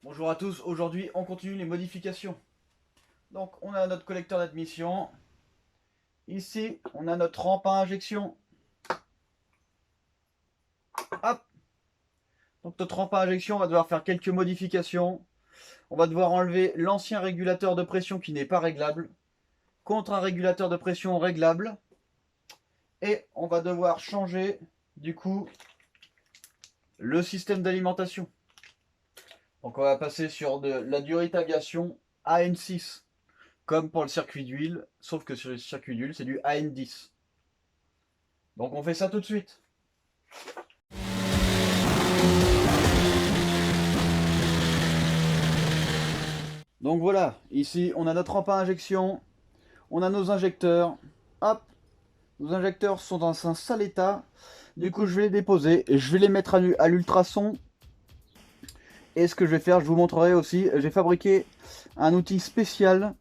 Bonjour à tous, aujourd'hui on continue les modifications. Donc on a notre collecteur d'admission. Ici on a notre rampe à injection. Hop. Donc notre rampe à injection, on va devoir faire quelques modifications. On va devoir enlever l'ancien régulateur de pression qui n'est pas réglable contre un régulateur de pression réglable. Et on va devoir changer du coup le système d'alimentation. Donc on va passer sur de la durite aviation AN6. Comme pour le circuit d'huile, sauf que sur le circuit d'huile, c'est du AN10. Donc on fait ça tout de suite. Donc voilà, ici on a notre rampe à injection, on a nos injecteurs. Hop, nos injecteurs sont dans un sale état. Du coup je vais les déposer et je vais les mettre à l'ultrason. Et ce que je vais faire, je vous montrerai aussi, j'ai fabriqué un outil spécial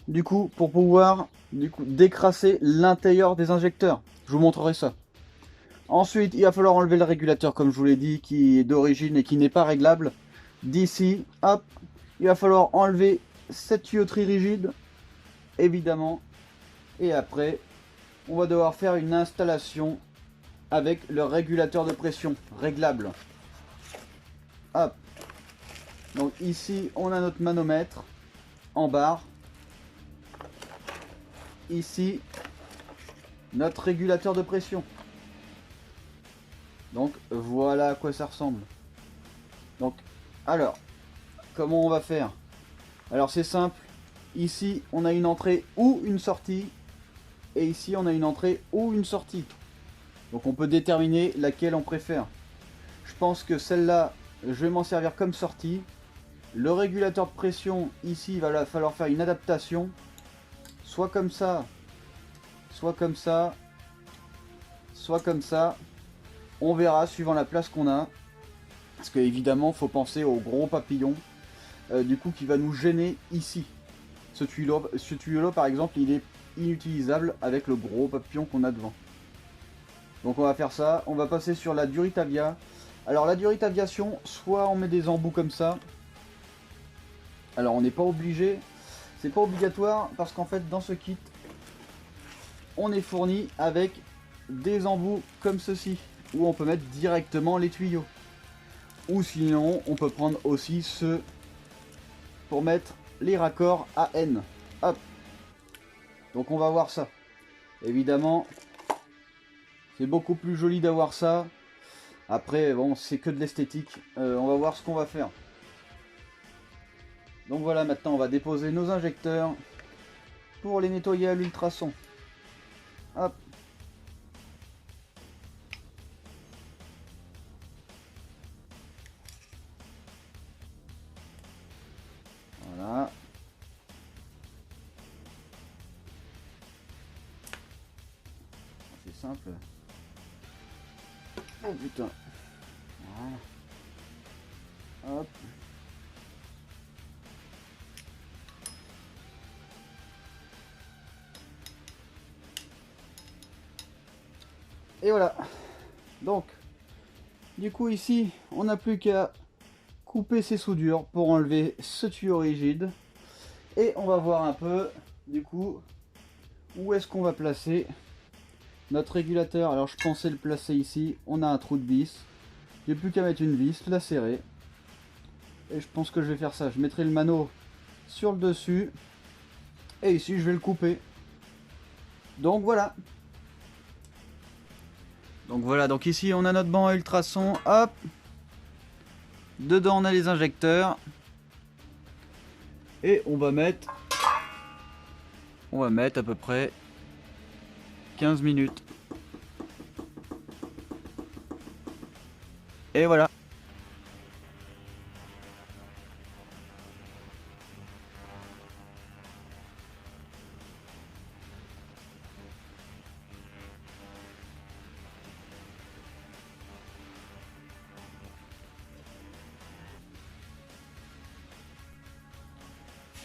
du coup pour pouvoir décrasser l'intérieur des injecteurs. Je vous montrerai ça. Ensuite, il va falloir enlever le régulateur, comme je vous l'ai dit, qui est d'origine et qui n'est pas réglable. D'ici, hop, il va falloir enlever cette tuyauterie rigide, évidemment. Et après, on va devoir faire une installation avec le régulateur de pression réglable. Hop. Donc ici, on a notre manomètre en barre. Ici, notre régulateur de pression. Donc voilà à quoi ça ressemble. Donc, alors, comment on va faire? Alors c'est simple, ici on a une entrée ou une sortie, et ici on a une entrée ou une sortie. Donc on peut déterminer laquelle on préfère. Je pense que celle-là, je vais m'en servir comme sortie. Le régulateur de pression, ici il va falloir faire une adaptation. Soit comme ça, soit comme ça, soit comme ça. On verra suivant la place qu'on a. Parce qu'évidemment, il faut penser au gros papillon. Du coup, qui va nous gêner ici. Ce tuyau-là, par exemple, il est inutilisable avec le gros papillon qu'on a devant. Donc on va faire ça. On va passer sur la durite avia. Alors la durite aviation, soit on met des embouts comme ça. Alors on n'est pas obligé. C'est pas obligatoire parce qu'en fait, dans ce kit, on est fourni avec des embouts comme ceci. Où on peut mettre directement les tuyaux. Ou sinon, on peut prendre aussi ceux pour mettre les raccords AN. Hop. Donc on va voir ça. Évidemment, c'est beaucoup plus joli d'avoir ça. Après, bon, c'est que de l'esthétique. On va voir ce qu'on va faire. Donc voilà, maintenant on va déposer nos injecteurs pour les nettoyer à l'ultrason. Hop. Voilà. C'est simple. Oh putain. Voilà. Hop. Et voilà. Donc, du coup ici, on n'a plus qu'à couper ces soudures pour enlever ce tuyau rigide. Et on va voir un peu, du coup, où est-ce qu'on va placer notre régulateur. Alors je pensais le placer ici. On a un trou de vis. J'ai plus qu'à mettre une vis, la serrer. Et je pense que je vais faire ça. Je mettrai le mano sur le dessus. Et ici je vais le couper. Donc voilà. Donc ici on a notre banc à ultrason. Hop. Dedans on a les injecteurs. Et on va mettre à peu près 15 minutes. Et voilà.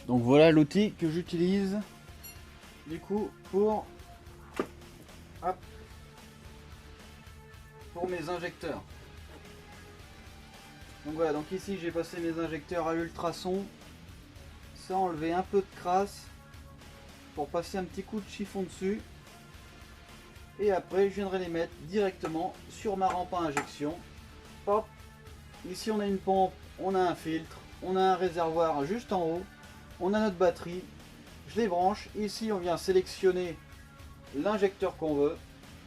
Donc voilà l'outil que j'utilise du coup pour mes injecteurs. Donc voilà, donc ici j'ai passé mes injecteurs à l'ultrason, ça enlever un peu de crasse pour passer un petit coup de chiffon dessus. Et après je viendrai les mettre directement sur ma rampe à injection. Hop, ici on a une pompe, on a un filtre, on a un réservoir juste en haut, on a notre batterie, je les branche, ici on vient sélectionner l'injecteur qu'on veut,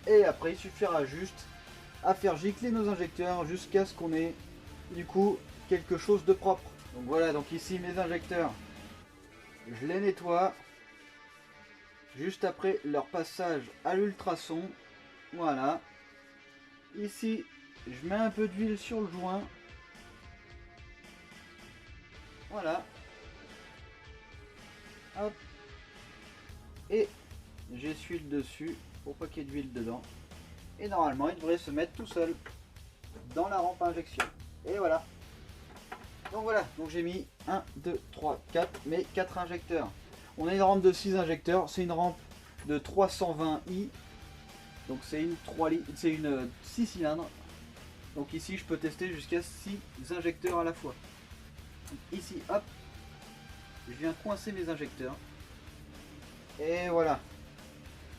et après il suffira juste à faire gicler nos injecteurs jusqu'à ce qu'on ait du coup quelque chose de propre. Donc voilà, donc ici mes injecteurs, je les nettoie juste après leur passage à l'ultrason. Voilà, ici je mets un peu d'huile sur le joint. Voilà, hop, et j'essuie le dessus pour pas qu'il y ait d'huile dedans, et normalement il devrait se mettre tout seul dans la rampe à injection. Et voilà, donc j'ai mis 1, 2, 3, 4, mes 4 injecteurs. On a une rampe de 6 injecteurs, c'est une rampe de 320i, donc c'est une 3 litres, c'est une 6 cylindres. Donc ici je peux tester jusqu'à 6 injecteurs à la fois. Donc ici hop, je viens coincer mes injecteurs. Et voilà.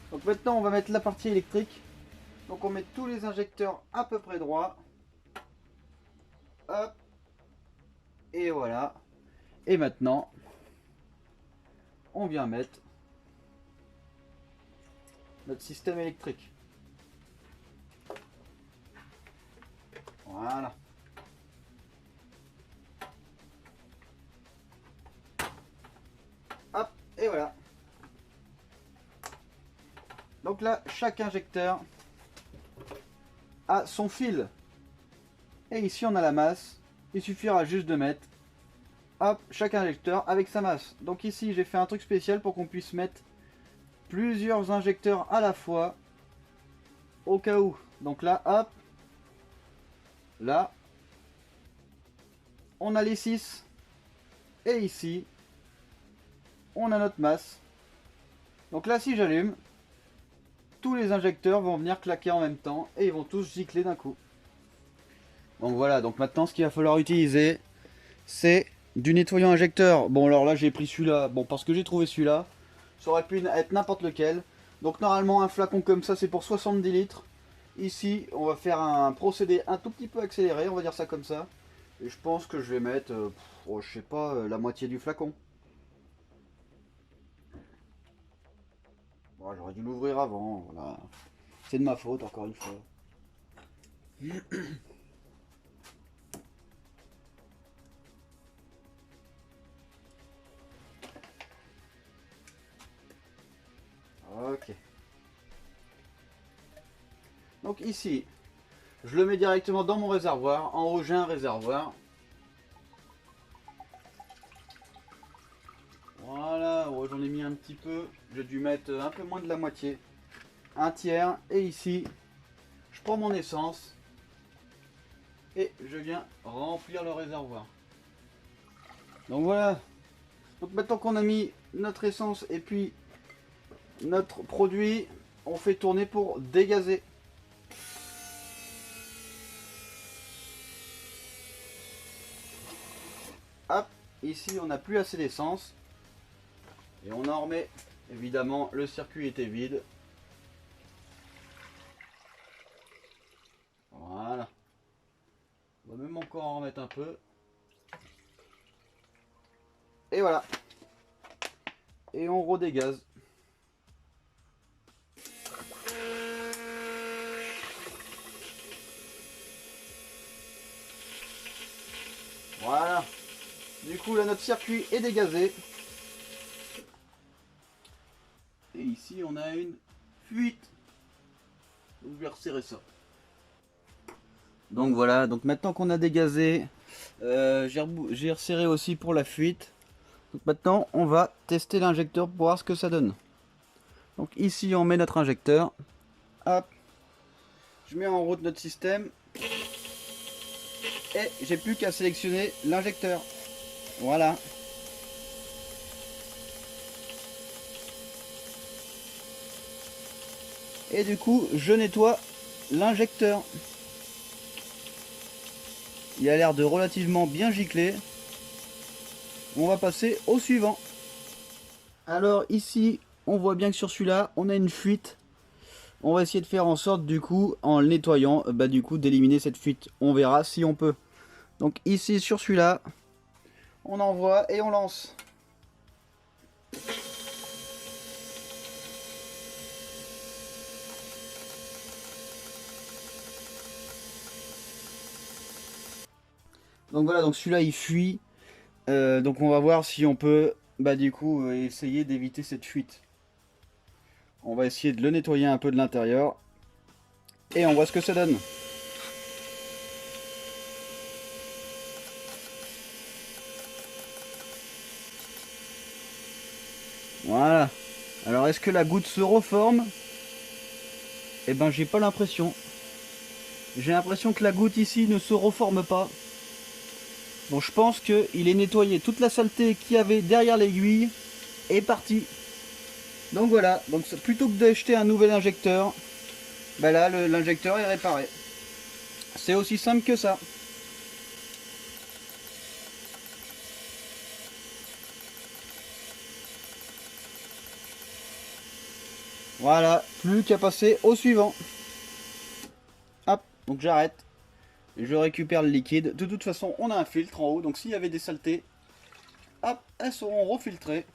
Donc maintenant on va mettre la partie électrique. Donc on met tous les injecteurs à peu près droits. Hop. Et voilà. Et maintenant, on vient mettre notre système électrique. Voilà. Hop, et voilà. Donc là, chaque injecteur a son fil. Et ici, on a la masse. Il suffira juste de mettre, hop, chaque injecteur avec sa masse. Donc ici, j'ai fait un truc spécial pour qu'on puisse mettre plusieurs injecteurs à la fois, au cas où. Donc là, hop, là, on a les 6. Et ici, on a notre masse. Donc là, si j'allume, tous les injecteurs vont venir claquer en même temps et ils vont tous gicler d'un coup. Donc voilà, donc maintenant ce qu'il va falloir utiliser, c'est du nettoyant injecteur. Bon alors là j'ai pris celui-là, bon parce que j'ai trouvé celui-là, ça aurait pu être n'importe lequel. Donc normalement un flacon comme ça c'est pour 70 litres. Ici on va faire un procédé un tout petit peu accéléré, on va dire ça comme ça. Et je pense que je vais mettre, je sais pas, la moitié du flacon. Bon, j'aurais dû l'ouvrir avant, voilà. C'est de ma faute encore une fois. Ok. Donc ici, je le mets directement dans mon réservoir. En haut, j'ai un réservoir. Voilà, oh, j'en ai mis un petit peu. J'ai dû mettre un peu moins de la moitié. Un tiers. Et ici, je prends mon essence. Et je viens remplir le réservoir. Donc voilà. Donc maintenant qu'on a mis notre essence et puis notre produit, on fait tourner pour dégazer. Hop, ici on n'a plus assez d'essence. Et on en remet. Évidemment, le circuit était vide. Voilà. On va même encore en remettre un peu. Et voilà. Et on redégaze. Voilà. Du coup, là, notre circuit est dégazé. Et ici, on a une fuite. Donc, je vais resserrer ça. Donc voilà, donc maintenant qu'on a dégazé, j'ai resserré aussi pour la fuite. Donc maintenant, on va tester l'injecteur pour voir ce que ça donne. Donc ici, on met notre injecteur. Hop. Je mets en route notre système. Et j'ai plus qu'à sélectionner l'injecteur. Voilà. Et du coup, je nettoie l'injecteur. Il a l'air de relativement bien gicler. On va passer au suivant. Alors ici, on voit bien que sur celui-là, on a une fuite. On va essayer de faire en sorte du coup, en le nettoyant, du coup d'éliminer cette fuite. On verra si on peut. Donc ici sur celui-là, on envoie et on lance. Donc voilà, donc celui-là il fuit. Donc on va voir si on peut du coup essayer d'éviter cette fuite. On va essayer de le nettoyer un peu de l'intérieur. Et on voit ce que ça donne. Voilà. Alors est-ce que la goutte se reforme? Eh ben j'ai pas l'impression. J'ai l'impression que la goutte ici ne se reforme pas. Donc je pense qu'il est nettoyé. Toute la saleté qu'il y avait derrière l'aiguille est partie. Donc voilà. Donc plutôt que d'acheter un nouvel injecteur, là l'injecteur est réparé. C'est aussi simple que ça. Voilà, plus qu'à passer au suivant. Hop, donc j'arrête. Je récupère le liquide. De toute façon, on a un filtre en haut. Donc s'il y avait des saletés, hop, elles seront refiltrées.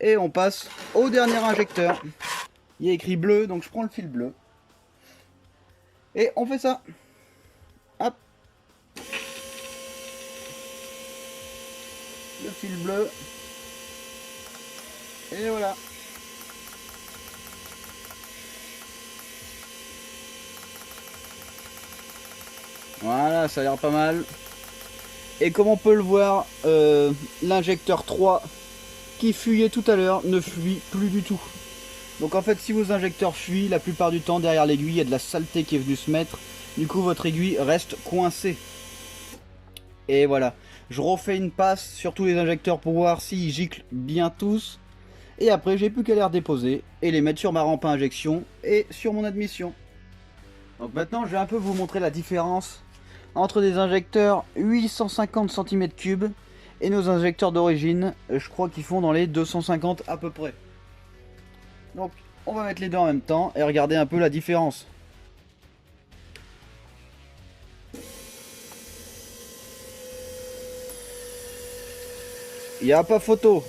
Et on passe au dernier injecteur. Il y a écrit bleu, donc je prends le fil bleu. Et on fait ça. Hop. Le fil bleu. Et voilà. Voilà, ça a l'air pas mal. Et comme on peut le voir, l'injecteur 3 qui fuyait tout à l'heure ne fuit plus du tout. Donc en fait, si vos injecteurs fuient, la plupart du temps derrière l'aiguille il y a de la saleté qui est venue se mettre. Du coup votre aiguille reste coincée. Et voilà, je refais une passe sur tous les injecteurs pour voir s'ils giclent bien tous. Et après j'ai plus qu'à les redéposer et les mettre sur ma rampe à injection et sur mon admission. Donc maintenant je vais un peu vous montrer la différence entre des injecteurs 850 cm3 et nos injecteurs d'origine. Je crois qu'ils font dans les 250 à peu près. Donc on va mettre les deux en même temps et regarder un peu la différence. Il n'y a pas photo.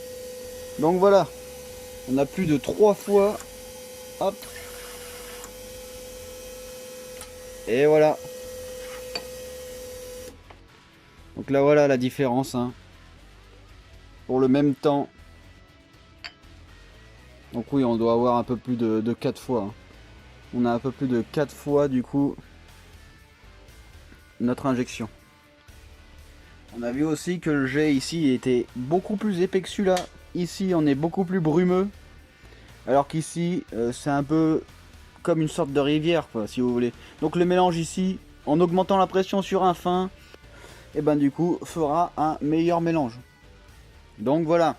Donc voilà. On a plus de 3 fois. Hop. Et voilà. Donc là voilà la différence. Pour le même temps. Donc oui, on doit avoir un peu plus de 4 fois. On a un peu plus de 4 fois du coup notre injection. On a vu aussi que le jet ici était beaucoup plus épais que celui-là. Ici on est beaucoup plus brumeux. Alors qu'ici c'est un peu comme une sorte de rivière quoi, si vous voulez. Donc le mélange ici, en augmentant la pression sur un fin, et du coup fera un meilleur mélange. Donc voilà.